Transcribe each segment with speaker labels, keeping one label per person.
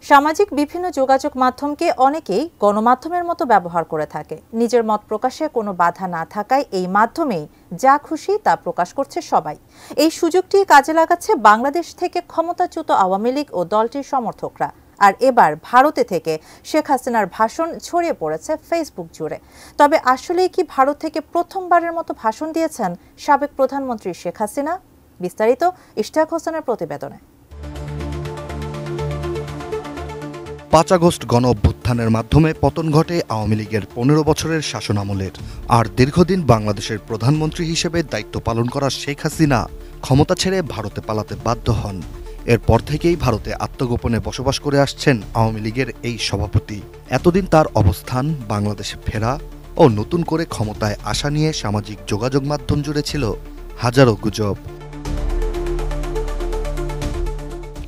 Speaker 1: সামাজিক বিভিন্ন যোগাযোগ মাধ্যমকে অনেকেই গণমাধ্যমের মতো ব্যবহার করে থাকে। নিজের মত প্রকাশে কোনো বাধা না থাকায় এই মাধ্যমেই যা খুশি তা প্রকাশ করছে সবাই। এই সুযোগটি কাজে লাগাচ্ছে বাংলাদেশ থেকে ক্ষমতাচ্যুত আওয়ামী লীগ ও দলটির সমর্থকরা। আর এবার ভারতে থেকে শেখ হাসিনার ভাষণ ছড়িয়ে পড়েছে ফেসবুক জুড়ে। তবে আসলেই কি ভারত থেকে প্রথমবারের মতো ভাষণ দিয়েছেন সাবেক প্রধানমন্ত্রী শেখ হাসিনা? বিস্তারিত ইশতিয়াক হোসেনের প্রতিবেদনে।
Speaker 2: ৫ আগস্ট গণ অভ্যুত্থানের মাধ্যমে পতন ঘটে আওয়ামী লীগের ১৫ বছরের শাসনামলের। আর দীর্ঘদিন বাংলাদেশের প্রধানমন্ত্রী হিসেবে দায়িত্ব পালন করা শেখ হাসিনা ক্ষমতা ছেড়ে ভারতে পালাতে বাধ্য হন। এরপর থেকেই ভারতে আত্মগোপনে বসবাস করে আসছেন আওয়ামী লীগের এই সভাপতি। এতদিন তার অবস্থান বাংলাদেশে ফেরা ও নতুন করে ক্ষমতায় আসা নিয়ে সামাজিক যোগাযোগ মাধ্যম জুড়ে ছিল হাজারো গুজব।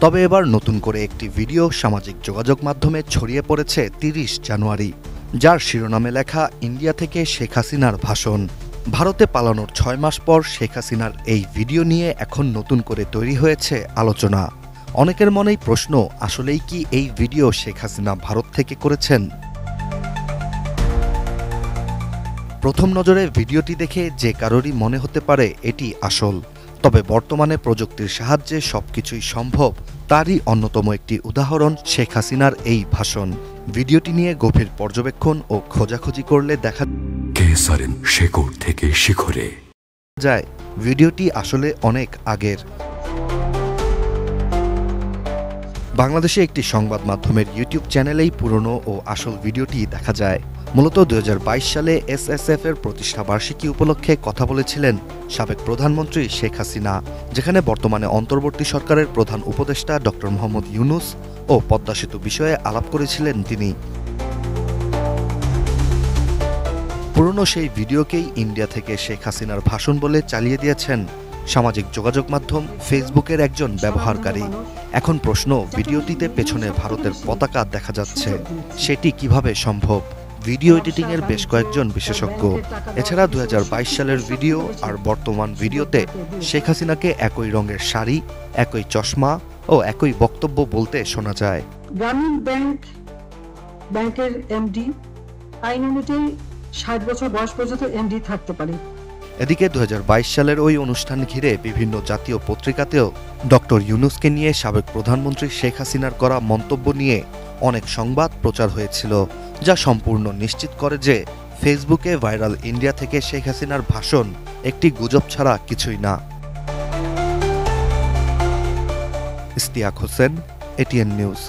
Speaker 2: তবে এবার নতুন করে একটি ভিডিও সামাজিক যোগাযোগ মাধ্যমে ছড়িয়ে পড়েছে ৩০ জানুয়ারি, যার শিরোনামে লেখা ইন্ডিয়া থেকে শেখ হাসিনার ভাষণ। ভারতে পালানোর ৬ মাস পর শেখ হাসিনার এই ভিডিও নিয়ে এখন নতুন করে তৈরি হয়েছে আলোচনা। অনেকের মনেই প্রশ্ন, আসলেই কি এই ভিডিও শেখ হাসিনা ভারত থেকে করেছেন? প্রথম নজরে ভিডিওটি দেখে যে কারোরই মনে হতে পারে এটি আসল। তবে বর্তমানে প্রযুক্তির সাহায্যে সবকিছুই সম্ভব, তারই অন্যতম একটি উদাহরণ শেখ হাসিনার এই ভাষণ। ভিডিওটি নিয়ে গভীর পর্যবেক্ষণ ও খোঁজাখুঁজি করলে দেখা যায় ভিডিওটি আসলে অনেক আগের। বাংলাদেশে একটি সংবাদ মাধ্যমের ইউটিউব চ্যানেলেই পুরনো ও আসল ভিডিওটি দেখা যায়। মূলত ২০২২ সালে এসএসএফ এর প্রতিষ্ঠা বার্ষিকী উপলক্ষে কথা বলেছিলেন সাবেক প্রধানমন্ত্রী শেখ হাসিনা, যেখানে বর্তমানে অন্তর্বর্তী সরকারের প্রধান উপদেষ্টা ডক্টর মোহাম্মদ ইউনূস ও পদ্মা সেতু বিষয়ে আলাপ করেছিলেন তিনি। পুরনো সেই ভিডিওকেই ইন্ডিয়া থেকে শেখ হাসিনার ভাষণ বলে চালিয়ে দিয়েছেন সামাজিক যোগাযোগ মাধ্যম ফেসবুকের একজন ব্যবহারকারী। এখন প্রশ্ন, ভিডিওটিতে পেছনে ভারতের পতাকা দেখা যাচ্ছে, সেটি কিভাবে সম্ভব? ভিডিও এডিটিং এর বেশ কয়েকজন বিশেষজ্ঞ। এছাড়া ২০২২ সালের ভিডিও আর বর্তমান ভিডিওতে শেখ হাসিনাকে একই রঙের শাড়ি, একই চশমা ও একই বক্তব্য বলতে শোনা যায়।
Speaker 3: গ্রামীণ ব্যাংকের এমডি আইন অনুযায়ী ৬০ বছর বয়স পর্যন্ত এমডি থাকতে পারে।
Speaker 2: এদিকে ২০২২ সালের ওই অনুষ্ঠান ঘিরে বিভিন্ন জাতীয় পত্রিকাতেও ডক্টর ইউনূসকে নিয়ে সাবেক প্রধানমন্ত্রী শেখ হাসিনার করা মন্তব্য নিয়ে অনেক সংবাদ প্রচার হয়েছিল, যা সম্পূর্ণ নিশ্চিত করে যে ফেসবুকে ভাইরাল ইন্ডিয়া থেকে শেখ হাসিনার ভাষণ একটি গুজব ছাড়া কিছুই না। Ishtiaq Hossain, ATN news.